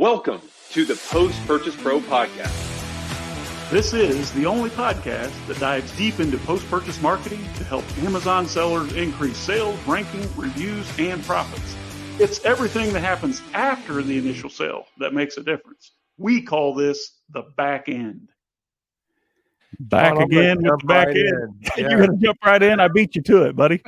Welcome to the Post-Purchase Pro Podcast. This is the only podcast that dives deep into post-purchase marketing to help Amazon sellers increase sales, ranking, reviews, and profits. It's everything that happens after the initial sale that makes a difference. We call this the back end. Back again with the back end. Yeah. You're going to jump right in. I beat you to it, buddy.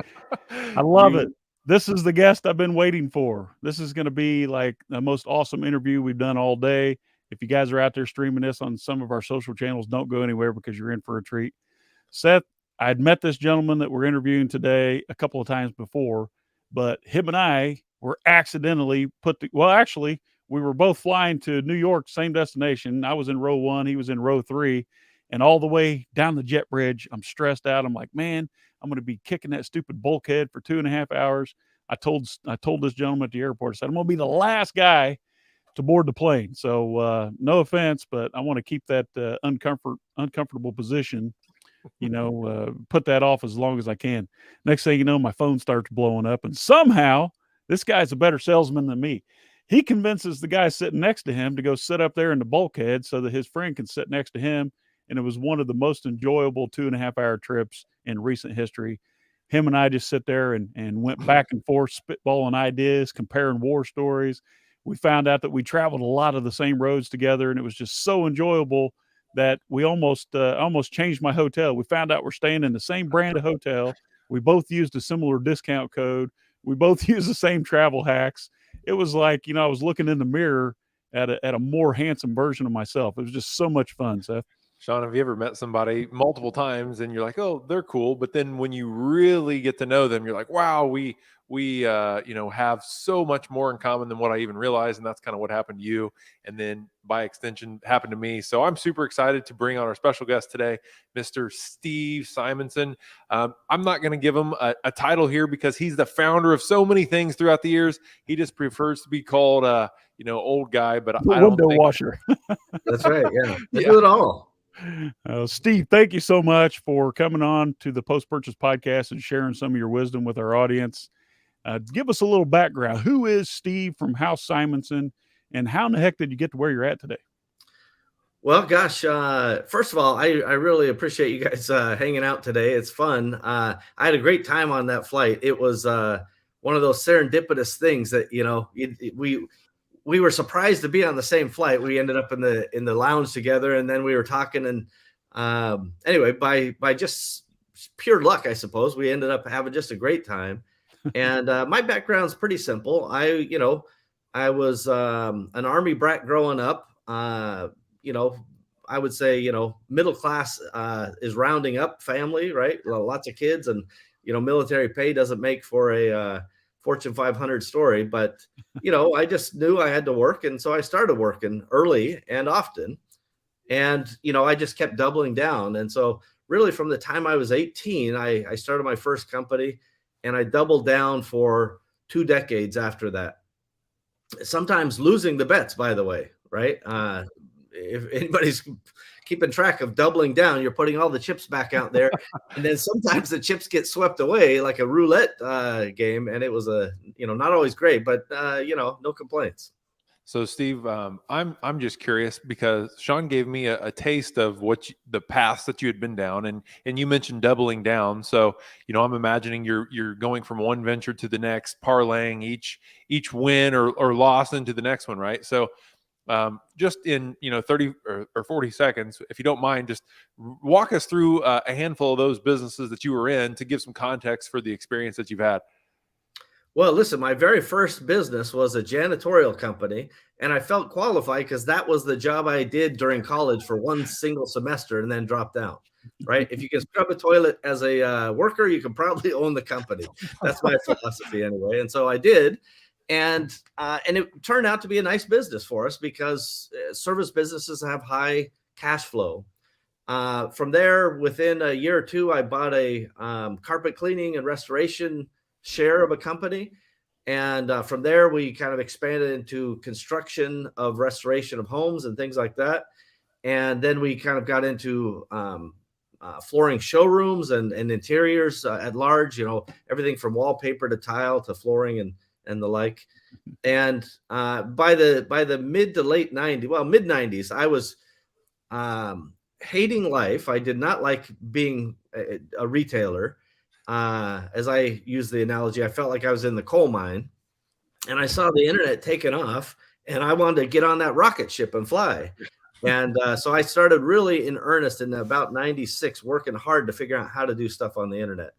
I love it. This is the guest I've been waiting for. This is going to be like the most awesome interview we've done all day. If you guys are out there streaming this on some of our social channels, don't go anywhere because you're in for a treat. Seth, I'd met this gentleman that we're interviewing today a couple of times before, but him and I were accidentally actually, we were both flying to New York, same destination. I was in row 1, he was in row 3, and all the way down the jet bridge, I'm stressed out. I'm like, man, I'm going to be kicking that stupid bulkhead for 2.5 hours. I told this gentleman at the airport, I said, I'm going to be the last guy to board the plane. So no offense, but I want to keep that uncomfortable position, put that off as long as I can. Next thing you know, my phone starts blowing up, and somehow this guy's a better salesman than me. He convinces the guy sitting next to him to go sit up there in the bulkhead so that his friend can sit next to him. And it was one of the most enjoyable 2.5-hour trips in recent history. Him and I just sit there and went back and forth, spitballing ideas, comparing war stories. We found out that we traveled a lot of the same roads together, and it was just so enjoyable that we almost changed my hotel. We found out we're staying in the same brand of hotel. We both used a similar discount code. We both used the same travel hacks. It was like, I was looking in the mirror at a more handsome version of myself. It was just so much fun, Seth. Sean, have you ever met somebody multiple times and you're like, oh, they're cool. But then when you really get to know them, you're like, wow, we have so much more in common than what I even realized. And that's kind of what happened to you. And then by extension happened to me. So I'm super excited to bring on our special guest today, Mr. Steve Simonson. I'm not going to give him a title here because he's the founder of so many things throughout the years. He just prefers to be called, old guy, but I don't window washer. That's right. Yeah. I do it all. Steve, thank you so much for coming on to the Post-Purchase Podcast and sharing some of your wisdom with our audience. Give us a little background. Who is Steve from House Simonson, and how in the heck did you get to where you're at today? Well, gosh, first of all, I really appreciate you guys hanging out today. It's fun. I had a great time on that flight. It was one of those serendipitous things that, we were surprised to be on the same flight. We ended up in the lounge together, and then we were talking. And anyway, by just pure luck, I suppose, we ended up having just a great time. And my background's pretty simple. I was an Army brat growing up. I would say, middle class is rounding up family, right? Lots of kids, and military pay doesn't make for a Fortune 500 story, but I just knew I had to work, and so I started working early and often, and I just kept doubling down. And so really from the time I was 18, I started my first company, and I doubled down for 2 decades after that. Sometimes losing the bets, by the way, right? If anybody's keeping track of doubling down, you're putting all the chips back out there, and then sometimes the chips get swept away like a roulette game, and it was not always great, but no complaints. So Steve, I'm just curious because Sean gave me a taste of the paths that you had been down, and you mentioned doubling down. So I'm imagining you're going from one venture to the next, parlaying each win or loss into the next one, right? So just in 30 or 40 seconds, if you don't mind, just walk us through a handful of those businesses that you were in to give some context for the experience that you've had. Well, listen, my very first business was a janitorial company, and I felt qualified because that was the job I did during college for one single semester and then dropped out, right? If you can scrub a toilet as a worker, you can probably own the company. That's my philosophy anyway. And so I did. And it turned out to be a nice business for us because service businesses have high cash flow. From there, within a year or two, I bought a carpet cleaning and restoration share of a company. And from there, we kind of expanded into construction of restoration of homes and things like that. And then we kind of got into flooring showrooms and interiors at large, everything from wallpaper to tile to flooring and and the like. And by the mid to late 90s, well, mid 90s, I was hating life. I did not like being a retailer. As I use the analogy, I felt like I was in the coal mine, and I saw the internet taking off, and I wanted to get on that rocket ship and fly. And so I started really in earnest in about 96, working hard to figure out how to do stuff on the internet.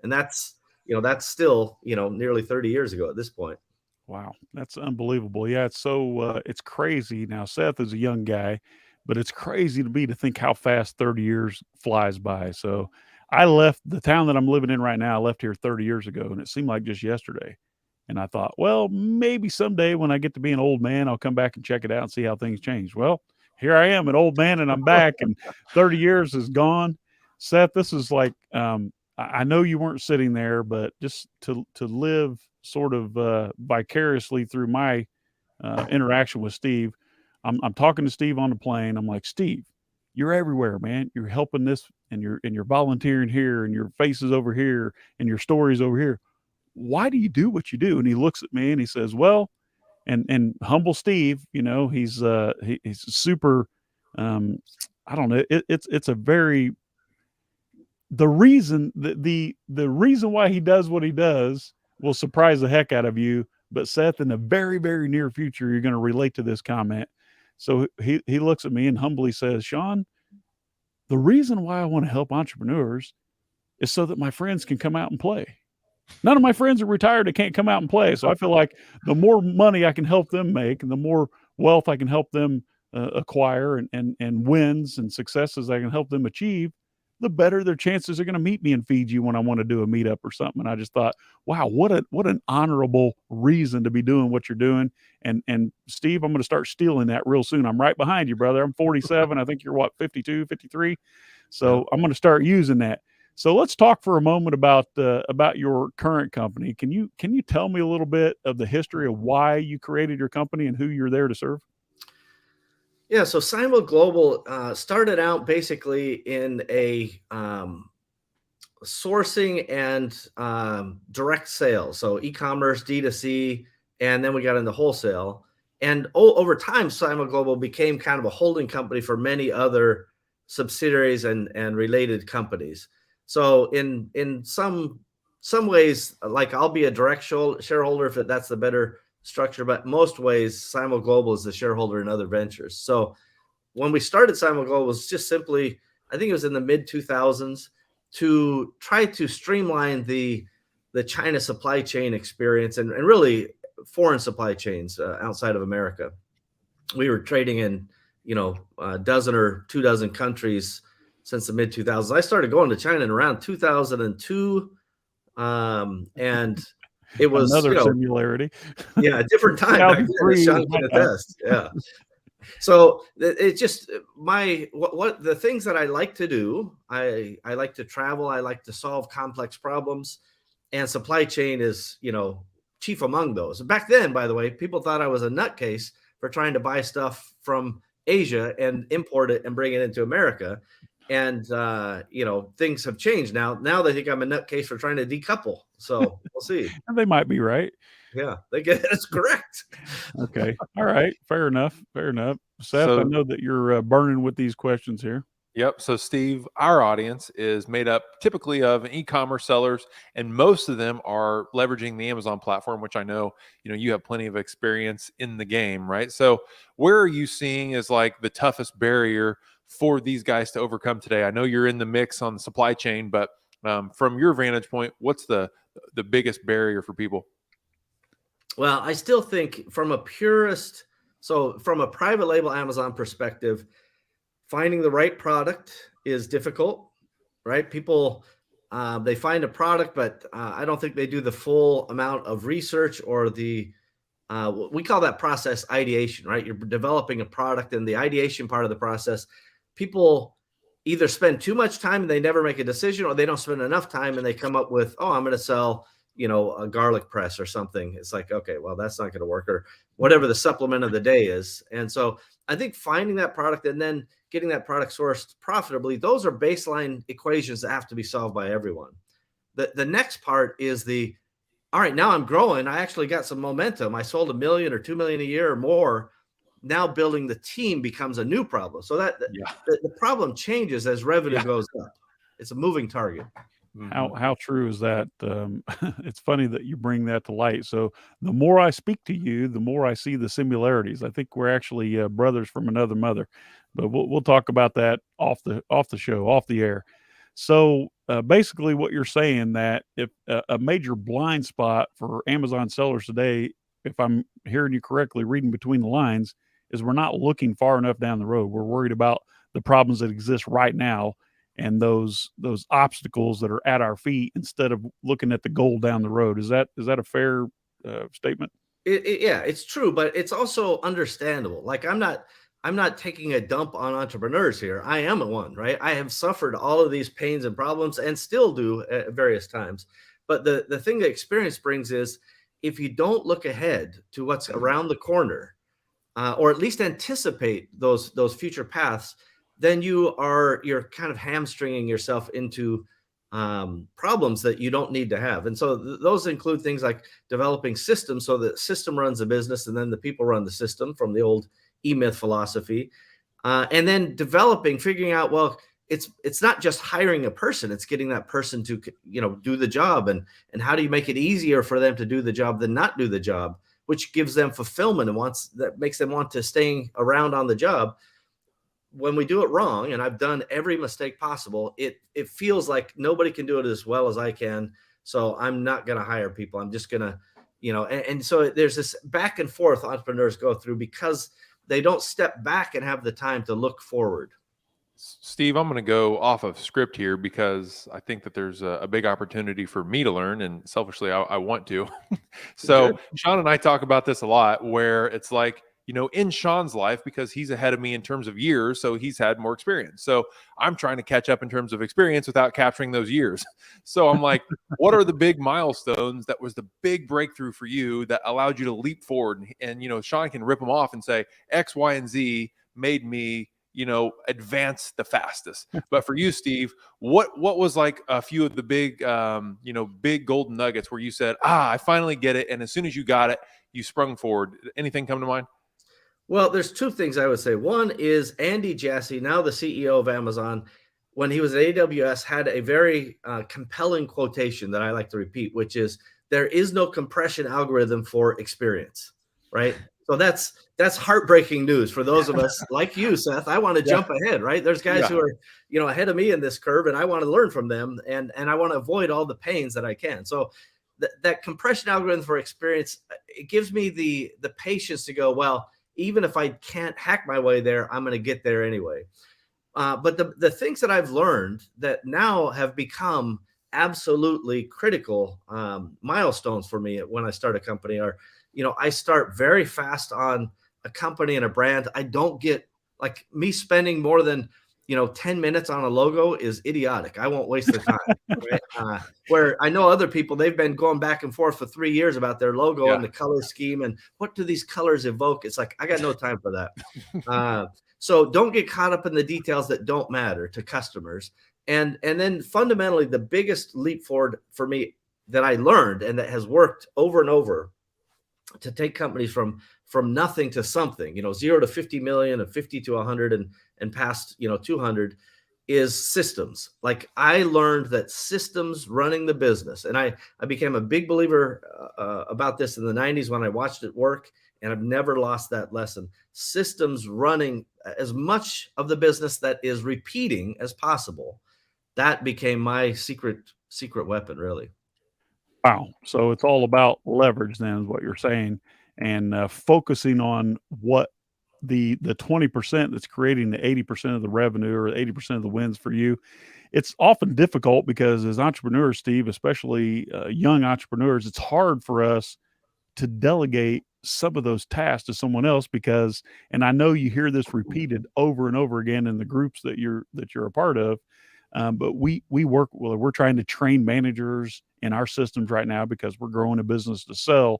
And that's still, nearly 30 years ago at this point. Wow, that's unbelievable. Yeah, it's so it's crazy. Now, Seth is a young guy, but it's crazy to think how fast 30 years flies by. So I left the town that I'm living in right now. I left here 30 years ago, and it seemed like just yesterday. And I thought, well, maybe someday when I get to be an old man, I'll come back and check it out and see how things change. Well, here I am, an old man, and I'm back, and 30 years is gone. Seth, this is like, I know you weren't sitting there, but just to live sort of vicariously through my interaction with Steve. I'm talking to Steve on the plane. I'm like, Steve, you're everywhere, man. You're helping this, and you're volunteering here, and your face is over here, and your story's over here. Why do you do what you do? And he looks at me and he says, well, and humble Steve, he's super. I don't know. It's a very, the reason the reason why he does what he does will surprise the heck out of you. But Seth, in the very, very near future, you're going to relate to this comment. So he looks at me and humbly says, Sean, the reason why I want to help entrepreneurs is so that my friends can come out and play. None of my friends are retired. They can't come out and play. So I feel like the more money I can help them make, and the more wealth I can help them acquire, and wins and successes I can help them achieve, the better their chances are going to meet me in Fiji when I want to do a meetup or something. And I just thought, wow, what an honorable reason to be doing what you're doing. And Steve, I'm going to start stealing that real soon. I'm right behind you, brother. I'm 47. I think you're 52, 53. So I'm going to start using that. So let's talk for a moment about your current company. Can you tell me a little bit of the history of why you created your company and who you're there to serve? Yeah, so Symo Global started out basically in a sourcing and direct sales, so e-commerce, D2C, and then we got into wholesale. And over time, Symo Global became kind of a holding company for many other subsidiaries and related companies. So in some ways, like I'll be a direct shareholder if that's the better structure, but most ways Symo Global is the shareholder in other ventures. So when we started Symo Global, it was just simply, I think it was in the mid 2000s, to try to streamline the China supply chain experience and really foreign supply chains outside of America. We were trading in a dozen or 24 countries since the mid 2000s. I started going to China in around 2002, and it was another similarity. Yeah, a different time back then. Sean can attest. Yeah. So it just what the things that I like to do. I like to travel. I like to solve complex problems, and supply chain is chief among those. Back then, by the way, people thought I was a nutcase for trying to buy stuff from Asia and import it and bring it into America. And things have changed now. Now they think I'm a nutcase for trying to decouple. So we'll see. And they might be right. Yeah, that's correct. Okay. All right. Fair enough. Seth, I know that you're burning with these questions here. Yep. So, Steve, our audience is made up typically of e-commerce sellers, and most of them are leveraging the Amazon platform, which I know, you have plenty of experience in the game, right? So where are you seeing is like the toughest barrier for these guys to overcome today? I know you're in the mix on the supply chain, but from your vantage point, what's the biggest barrier for people? Well, I still think from a private label Amazon perspective, finding the right product is difficult, right? People, they find a product, but I don't think they do the full amount of research or we call that process ideation, right? You're developing a product, and the ideation part of the process, people either spend too much time and they never make a decision, or they don't spend enough time and they come up with, I'm going to sell, a garlic press or something. It's like, okay, well, that's not going to work, or whatever the supplement of the day is. And so I think finding that product and then getting that product sourced profitably, those are baseline equations that have to be solved by everyone. The next part is the all right, now I'm growing. I actually got some momentum. I sold $1 million or $2 million a year or more. Now building the team becomes a new problem. So that Yeah. the problem changes as revenue Yeah. goes up. It's a moving target. How true is that? It's funny that you bring that to light. So the more I speak to you, the more I see the similarities. I think we're actually brothers from another mother, but we'll talk about that off the show, off the air. So basically, what you're saying that if a major blind spot for Amazon sellers today, if I'm hearing you correctly, reading between the lines, is we're not looking far enough down the road. We're worried about the problems that exist right now and those obstacles that are at our feet instead of looking at the goal down the road. Is that a fair statement? Yeah, it's true, but it's also understandable. Like I'm not taking a dump on entrepreneurs here. I am one, right? I have suffered all of these pains and problems and still do at various times. But the thing that experience brings is if you don't look ahead to what's around the corner, or at least anticipate those future paths, then you're kind of hamstringing yourself into problems that you don't need to have. And so those include things like developing systems so that system runs the business and then the people run the system from the old E-Myth philosophy. And then figuring out, well, it's not just hiring a person, it's getting that person to do the job, and how do you make it easier for them to do the job than not do the job, which gives them fulfillment and that makes them want to stay around on the job. When we do it wrong, and I've done every mistake possible, it feels like nobody can do it as well as I can. So I'm not going to hire people. I'm just going to, and so there's this back and forth entrepreneurs go through because they don't step back and have the time to look forward. Steve, I'm going to go off of script here because I think that there's a big opportunity for me to learn, and selfishly, I want to. So Good. Sean and I talk about this a lot, where it's like, in Sean's life, because he's ahead of me in terms of years, so he's had more experience. So I'm trying to catch up in terms of experience without capturing those years. So I'm like, what are the big milestones that was the big breakthrough for you that allowed you to leap forward? And Sean can rip them off and say X, Y, and Z made me advance the fastest. But for you, Steve, what was like a few of the big big golden nuggets where you said, I finally get it, and as soon as you got it, you sprung forward? Anything come to mind? Well, there's two things I would say. One is Andy Jassy, now the CEO of Amazon, when he was at AWS, had a very compelling quotation that I like to repeat, which is, there is no compression algorithm for experience, right? So that's heartbreaking news for those of us like you, Seth. I want to jump ahead, right? There's guys who are, ahead of me in this curve, and I want to learn from them, and I want to avoid all the pains that I can. So that compression algorithm for experience, it gives me the patience to go, well, even if I can't hack my way there, I'm going to get there anyway. But the things that I've learned that now have become absolutely critical milestones for me when I start a company are, I start very fast on a company and a brand. I don't get, like, me spending more than 10 minutes on a logo is idiotic. I won't waste the time. Right? Where I know other people, they've been going back and forth for 3 years about their logo and the color scheme and what do these colors evoke. It's like, I got no time for that. So don't get caught up in the details that don't matter to customers. And then fundamentally, the biggest leap forward for me that I learned and that has worked over and over to take companies from nothing to something, 0 to 50 million and 50 to 100 and past, 200, is systems. Like, I learned that systems running the business, and I became a big believer about this in the 90s when I watched it work, and I've never lost that lesson. Systems running as much of the business that is repeating as possible. That became my secret weapon, really. Wow. So it's all about leverage then, is what you're saying, and focusing on what the 20% that's creating the 80% of the revenue or 80% of the wins for you. It's often difficult because as entrepreneurs, Steve, especially young entrepreneurs, it's hard for us to delegate some of those tasks to someone else because, and I know you hear this repeated over and over again in the groups that you're a part of. But we're trying to train managers in our systems right now because we're growing a business to sell.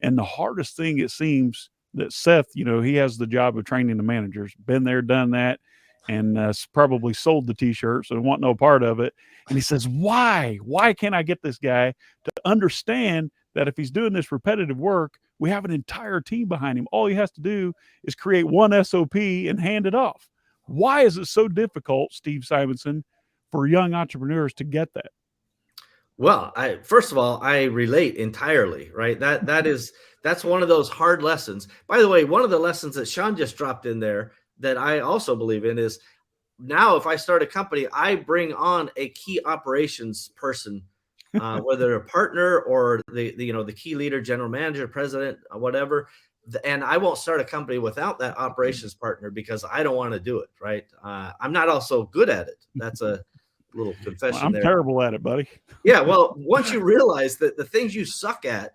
And the hardest thing, it seems, that Seth, he has the job of training the managers, been there, done that, and probably sold the t-shirt, so want no part of it. And he says, why can't I get this guy to understand that if he's doing this repetitive work, we have an entire team behind him. All he has to do is create one SOP and hand it off. Why is it so difficult, Steve Simonson, for young entrepreneurs to get that? Well, first of all, I relate entirely, right? That's one of those hard lessons. By the way, one of the lessons that Sean just dropped in there that I also believe in is now if I start a company, I bring on a key operations person, whether a partner or the key leader, general manager, president, whatever. And I won't start a company without that operations partner because I don't want to do it, right? I'm not also good at it. That's a little confession. I'm there. terrible at it, buddy. Yeah, well, once you realize that the things you suck at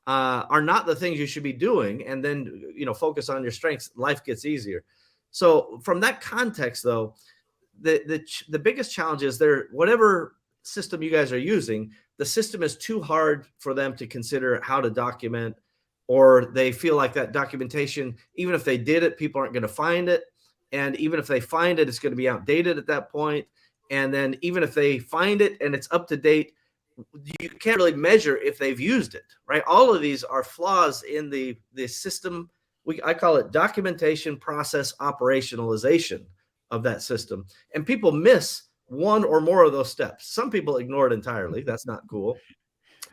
are not the things you should be doing, and then focus on your strengths, life gets easier. So from that context, though, the biggest challenge is whatever system you guys are using, the system is too hard for them to consider how to document, or they feel like that documentation, even if they did it, people aren't going to find it, and even if they find it, it's going to be outdated at that point. And then even if they find it and it's up to date, you can't really measure if they've used it, right? All of these are flaws in the system. I call it documentation process operationalization of that system. And people miss one or more of those steps. Some people ignore it entirely. That's not cool.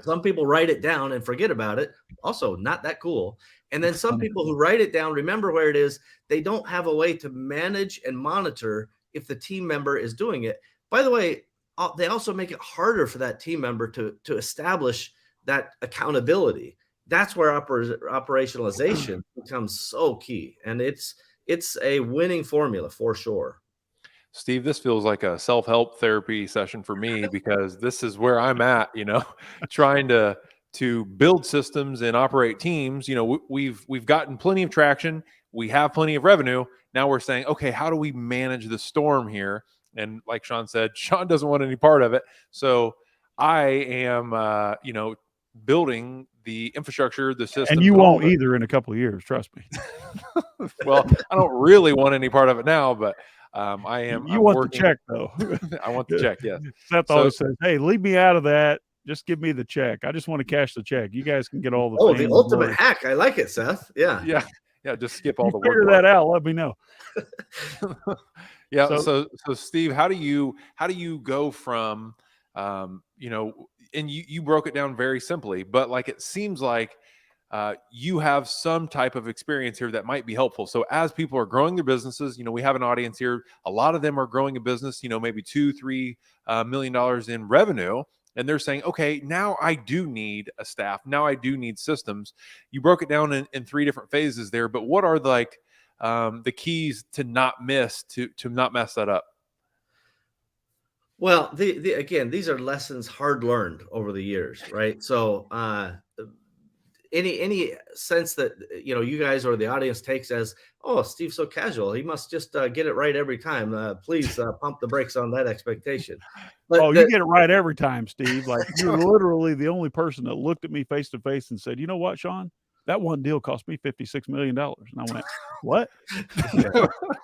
Some people write it down and forget about it. Also not that cool. And then some people who write it down, remember where it is. They don't have a way to manage and monitor if the team member is doing it. By the way, they also make it harder for that team member to establish that accountability. That's where operationalization becomes so key. And it's a winning formula for sure. Steve, this feels like a self-help therapy session for me because this is where I'm at, trying to build systems and operate teams. We've gotten plenty of traction. We have plenty of revenue. Now we're saying, okay, how do we manage the storm here? And like Sean said, Sean doesn't want any part of it. So I am, building the infrastructure, the system. And you won't either in a couple of years, trust me. Well, I don't really want any part of it now, but I am. You want the check, though. I want the check, yes. Seth always says, hey, leave me out of that. Just give me the check. I just want to cash the check. You guys can get all the the ultimate hack. I like it, Seth. Yeah. Yeah, just skip all the work. Figure that out. Let me know. Yeah. So Steve, how do you go from, and you broke it down very simply, but like it seems like you have some type of experience here that might be helpful. So as people are growing their businesses, we have an audience here. A lot of them are growing a business, maybe $2-3 million in revenue. And they're saying, okay, now I do need a staff. Now I do need systems. You broke it down in 3 different phases there, but what are the keys to not miss, to not mess that up? Well, again, these are lessons hard learned over the years, right? So any sense that you guys or the audience takes as, oh, Steve's so casual, he must just get it right every time. Please pump the brakes on that expectation. But you get it right every time, Steve. Like you're literally the only person that looked at me face to face and said, you know what, Sean? That one deal cost me $56 million. And I went, what?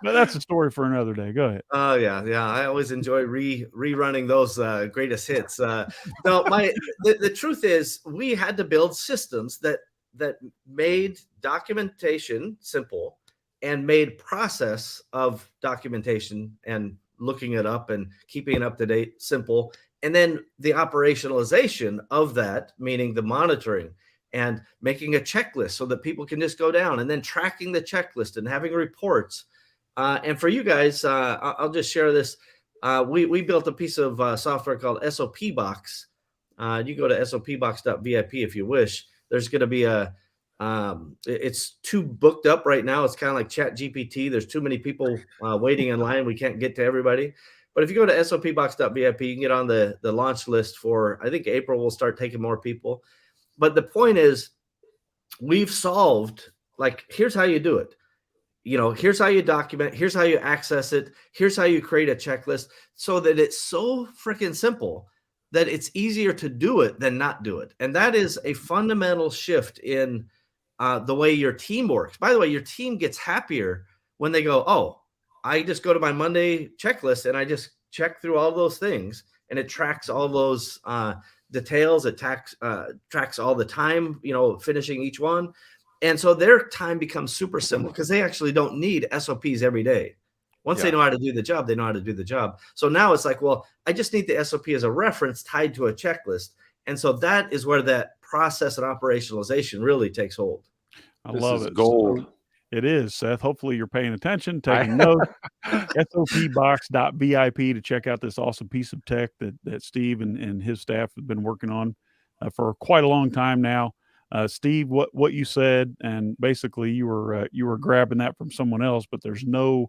But that's a story for another day. Go ahead. Oh, yeah. I always enjoy rerunning those greatest hits. No, the truth is we had to build systems that made documentation simple and made process of documentation and looking it up and keeping it up to date simple. And then the operationalization of that, meaning the monitoring and making a checklist so that people can just go down and then tracking the checklist and having reports. And for you guys, I'll just share this. We built a piece of software called SOP Box. You go to sopbox.vip if you wish. There's going to be it's too booked up right now. It's kind of like Chat GPT. There's too many people waiting in line. We can't get to everybody. But if you go to sopbox.vip, you can get on the launch list for, I think April, we'll start taking more people. But the point is, we've solved, here's how you do it. Here's how you document. Here's how you access it. Here's how you create a checklist so that it's so freaking simple that it's easier to do it than not do it. And that is a fundamental shift in the way your team works. By the way, your team gets happier when they go, oh, I just go to my Monday checklist and I just check through all those things and it tracks all those details. It tracks all the time, finishing each one. And so their time becomes super simple because they actually don't need SOPs every day. Once they know how to do the job, they know how to do the job. So now it's like, well, I just need the SOP as a reference tied to a checklist. And so that is where that process and operationalization really takes hold. I love it. Gold. So it is, Seth. Hopefully you're paying attention, taking notes. SOPbox.vip to check out this awesome piece of tech that Steve and his staff have been working on for quite a long time now. Steve, what you said, and basically you were grabbing that from someone else, but there's no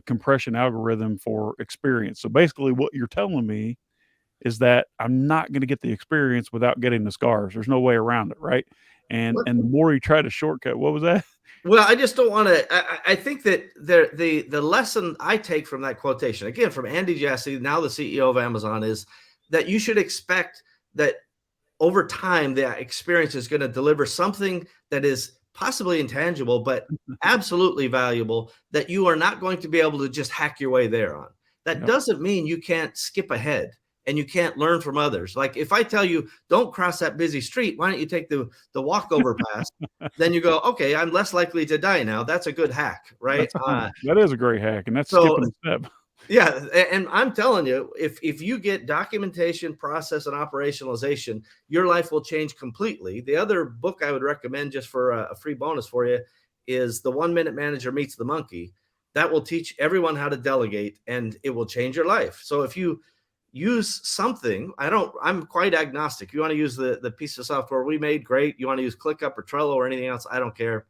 compression algorithm for experience. So basically what you're telling me is that I'm not going to get the experience without getting the scars. There's no way around it, right? And the more you try to shortcut, what was that? Well, I just don't want to. I think that the lesson I take from that quotation, again from Andy Jassy, now the CEO of Amazon, is that you should expect that over time the experience is going to deliver something that is possibly intangible, but absolutely valuable, that you are not going to be able to just hack your way there on. That doesn't mean you can't skip ahead and you can't learn from others. Like if I tell you, don't cross that busy street, why don't you take the walkover pass? Then you go, okay, I'm less likely to die now. That's a good hack, right? That is a great hack, and that's skipping a step. Yeah, and I'm telling you, if you get documentation, process, and operationalization, your life will change completely. The other book I would recommend, just for a free bonus for you, is The 1 Minute Manager Meets the Monkey. That will teach everyone how to delegate, and it will change your life. So if you use something, I'm quite agnostic. You want to use the piece of software we made, great. You want to use ClickUp or Trello or anything else, I don't care.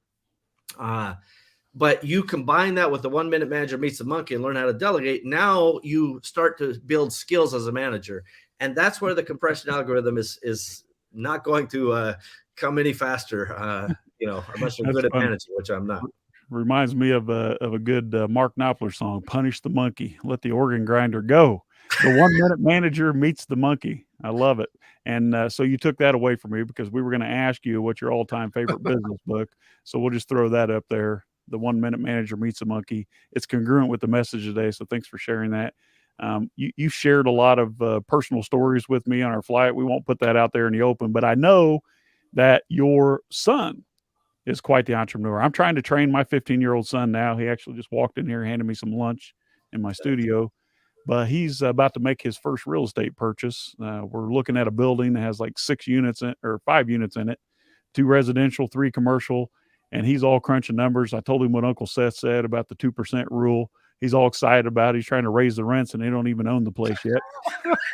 But you combine that with the 1 Minute Manager Meets the Monkey and learn how to delegate. Now you start to build skills as a manager. And that's where the compression algorithm is not going to come any faster, unless you're good at managing, which I'm not. Reminds me of a good Mark Knopfler song, Punish the Monkey, Let the Organ Grinder Go. The 1 Minute Manager Meets the Monkey. I love it. And so you took that away from me because we were going to ask you what's your all-time favorite business book. So we'll just throw that up there. The 1 Minute Manager Meets the Monkey. It's congruent with the message today. So thanks for sharing that. You shared a lot of personal stories with me on our flight. We won't put that out there in the open, but I know that your son is quite the entrepreneur. I'm trying to train my 15-year-old son now. He actually just walked in here, handed me some lunch in my studio, but he's about to make his first real estate purchase. We're looking at a building that has like 5 units in it, 2 residential, 3 commercial. And he's all crunching numbers. I told him what Uncle Seth said about the 2% rule. He's all excited about it. He's trying to raise the rents, and they don't even own the place yet.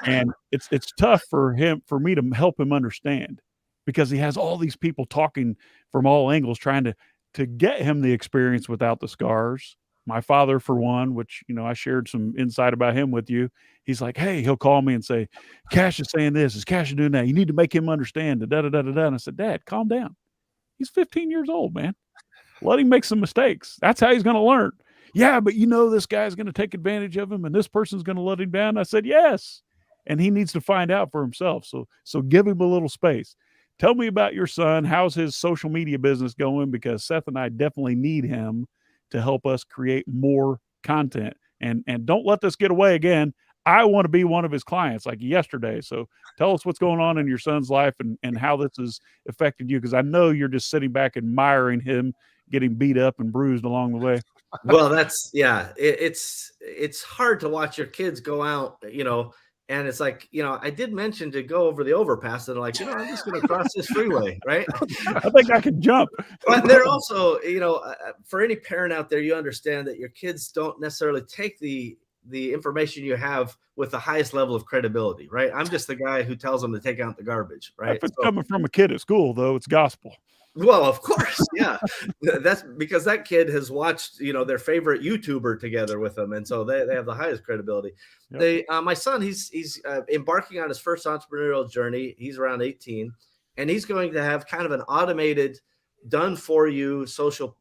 And it's tough for me to help him understand, because he has all these people talking from all angles, trying to get him the experience without the scars. My father, for one, which, I shared some insight about him with you. He's like, hey, he'll call me and say, Cash is saying this, is Cash doing that? You need to make him understand. And I said, Dad, calm down. He's 15 years old, man. Let him make some mistakes. That's how he's going to learn. Yeah, but this guy's going to take advantage of him and this person's going to let him down. I said, yes. And he needs to find out for himself. So give him a little space. Tell me about your son. How's his social media business going? Because Seth and I definitely need him to help us create more content. And don't let this get away again. I want to be one of his clients like yesterday. So tell us what's going on in your son's life and how this has affected you, because I know you're just sitting back admiring him getting beat up and bruised along the way. Well, it's hard to watch your kids go out, and it's like, I did mention to go over the overpass, and like, I'm just going to cross this freeway, right? I think I can jump. But they're also, for any parent out there, you understand that your kids don't necessarily take the information you have with the highest level of credibility, right? I'm just the guy who tells them to take out the garbage, right? If it's coming from a kid at school, though, it's gospel. Well, of course, yeah. That's because that kid has watched, their favorite YouTuber together with them, and so they have the highest credibility. Yep. My son, he's embarking on his first entrepreneurial journey. He's around 18, and he's going to have kind of an automated, done for you social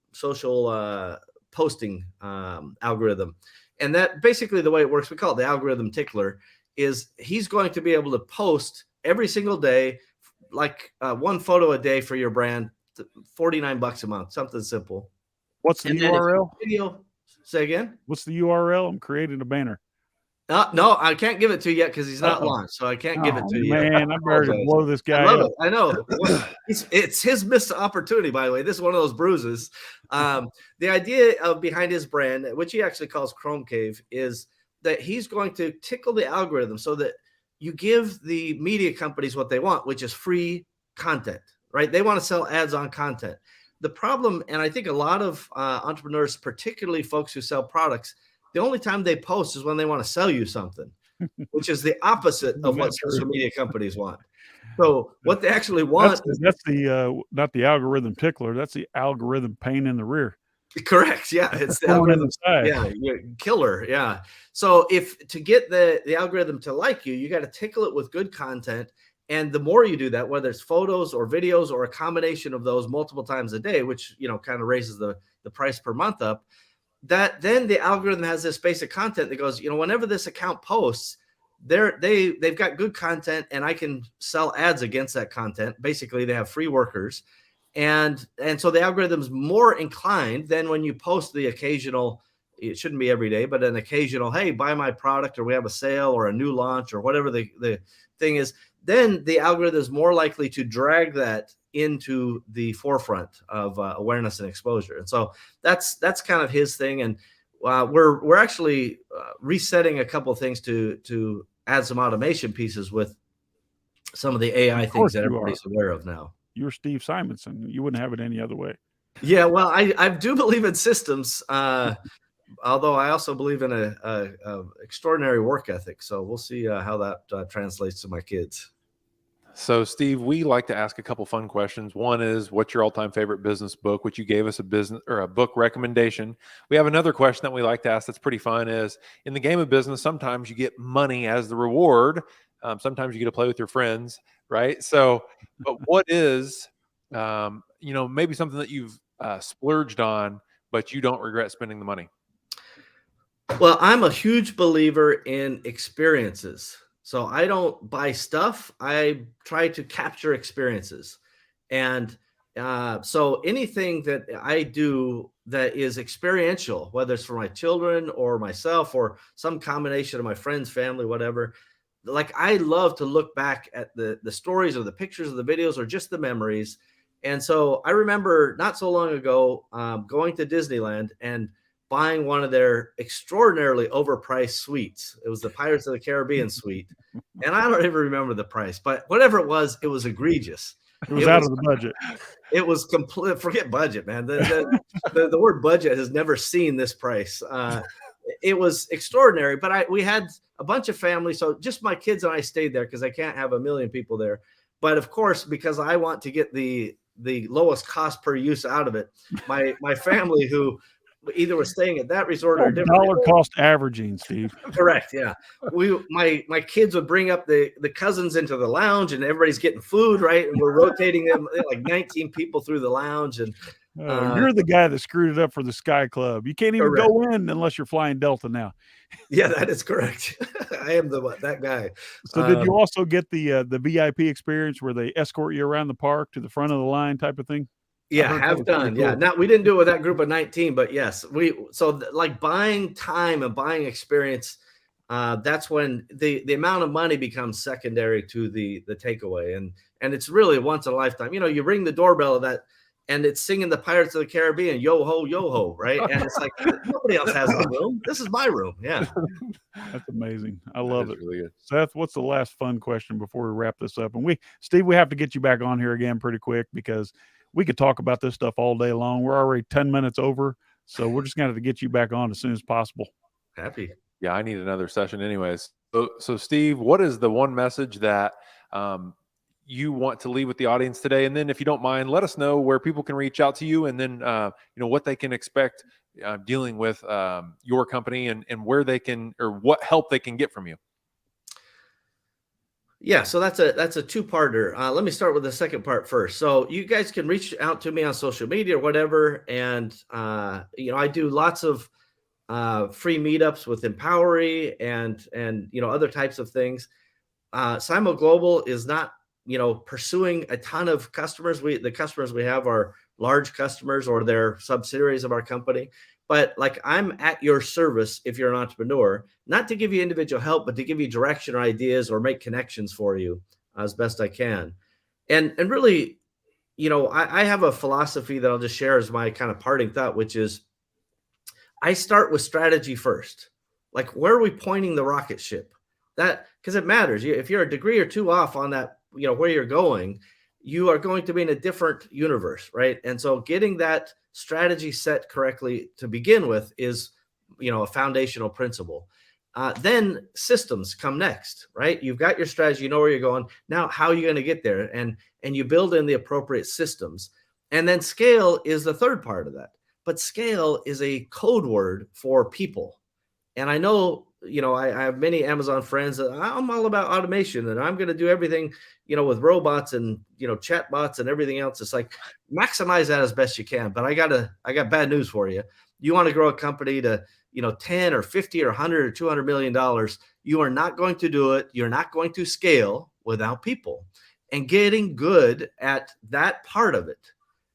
posting algorithm. And that basically the way it works, we call it the algorithm tickler, is he's going to be able to post every single day, like 1 photo a day for your brand, $49 a month, something simple. What's the URL? Video, say again? What's the URL? I'm creating a banner. No, I can't give it to you yet because he's not launched, so I can't give it to you yet. Man, I'm ready to blow this guy I love up. it. I know. It's his missed opportunity, by the way. This is one of those bruises. The idea behind his brand, which he actually calls Chrome Cave, is that he's going to tickle the algorithm so that you give the media companies what they want, which is free content, right? They want to sell ads on content. The problem, and I think a lot of entrepreneurs, particularly folks who sell products, the only time they post is when they want to sell you something, which is the opposite of what social media companies want. So what they actually want that's the not the algorithm tickler, that's the algorithm pain in the rear. Correct. Yeah, it's the algorithm. Yeah, killer. Yeah. So to get the algorithm to like you, you got to tickle it with good content. And the more you do that, whether it's photos or videos or a combination of those multiple times a day, which kind of raises the price per month up, that then the algorithm has this basic content that goes, whenever this account posts, they've got good content and I can sell ads against that content. Basically, they have free workers. And so the algorithm's more inclined than when you post the occasional, it shouldn't be every day, but an occasional, hey, buy my product, or we have a sale or a new launch or whatever the thing is, then the algorithm is more likely to drag that into the forefront of awareness and exposure. And so that's kind of his thing. And we're actually resetting a couple of things to add some automation pieces with some of the AI things that everybody's aware of now. You're Steve Simonson. You wouldn't have it any other way. Yeah, well, I do believe in systems, although I also believe in a extraordinary work ethic. So we'll see how that translates to my kids. So, Steve, we like to ask a couple fun questions. One is, what's your all-time favorite business book, which you gave us a business or a book recommendation. We have another question that we like to ask that's pretty fun is, in the game of business, sometimes you get money as the reward. Sometimes you get to play with your friends, right? So, but what is, maybe something that you've splurged on, but you don't regret spending the money? Well, I'm a huge believer in experiences. So I don't buy stuff. I try to capture experiences. And so anything that I do that is experiential, whether it's for my children or myself or some combination of my friends, family, whatever, like I love to look back at the stories or the pictures or the videos or just the memories. And so I remember not so long ago going to Disneyland and buying one of their extraordinarily overpriced suites. It was the Pirates of the Caribbean suite. And I don't even remember the price, but whatever it was egregious. It was out of the budget. It was complete. Forget budget, man. The word budget has never seen this price. It was extraordinary, but we had a bunch of family. So just my kids and I stayed there because I can't have a million people there. But of course, because I want to get the lowest cost per use out of it, my family who either was staying at that resort or a different dollar cost averaging, Steve. Correct. Yeah. My kids would bring up the cousins into the lounge and everybody's getting food, right? And we're rotating them like 19 people through the lounge. And you're the guy that screwed it up for the Sky Club. You can't even go in unless you're flying Delta now. Yeah, that is correct. I am that guy. So did you also get the VIP experience where they escort you around the park to the front of the line type of thing? Yeah, have done. Cool. Yeah. Now we didn't do it with that group of 19, but yes, like buying time and buying experience. That's when the amount of money becomes secondary to the takeaway. And it's really once in a lifetime. You ring the doorbell of that and it's singing the Pirates of the Caribbean, yo ho, right? And it's like, nobody else has a room. This is my room. Yeah. That's amazing. I love it. Really good. Seth, what's the last fun question before we wrap this up? And Steve, we have to get you back on here again pretty quick because we could talk about this stuff all day long. We're already 10 minutes over. So we're just going to have to get you back on as soon as possible. Happy. Yeah, I need another session anyways. So Steve, what is the one message that you want to leave with the audience today? And then if you don't mind, let us know where people can reach out to you and then, what they can expect dealing with your company and where they can, or what help they can get from you. Yeah, so that's a two-parter. Let me start with the second part first. So you guys can reach out to me on social media or whatever. And, I do lots of free meetups with Empowery and other types of things. Symo Global is not, pursuing a ton of customers. The customers we have are large customers or they're subsidiaries of our company. But like, I'm at your service if you're an entrepreneur, not to give you individual help, but to give you direction or ideas or make connections for you as best I can. And really, I have a philosophy that I'll just share as my kind of parting thought, which is I start with strategy first. Like, where are we pointing the rocket ship? That, because it matters. If you're a degree or two off on that, where you're going, you are going to be in a different universe, right? And so getting that strategy set correctly to begin with is, a foundational principle. Then systems come next, right? You've got your strategy, you know where you're going. Now, how are you going to get there? And you build in the appropriate systems. And then scale is the third part of that. But scale is a code word for people. And I know, I have many Amazon friends that I'm all about automation and I'm going to do everything, with robots and, chat bots and everything else. It's like, maximize that as best you can. But I got bad news for you. You want to grow a company to, 10 or 50 or 100 or $200 million. You are not going to do it. You're not going to scale without people. And getting good at that part of it,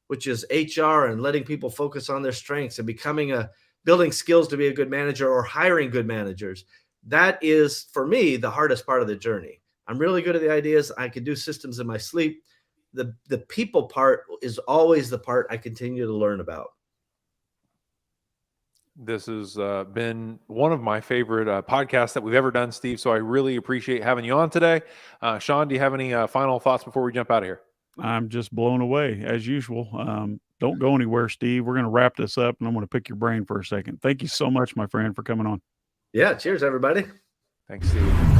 which is HR and letting people focus on their strengths and building skills to be a good manager or hiring good managers. That is, for me, the hardest part of the journey. I'm really good at the ideas. I can do systems in my sleep. The people part is always the part I continue to learn about. This has been one of my favorite podcasts that we've ever done, Steve. So I really appreciate having you on today. Sean, do you have any final thoughts before we jump out of here? I'm just blown away as usual. Don't go anywhere, Steve. We're going to wrap this up and I'm going to pick your brain for a second. Thank you so much, my friend, for coming on. Yeah. Cheers, everybody. Thanks, Steve.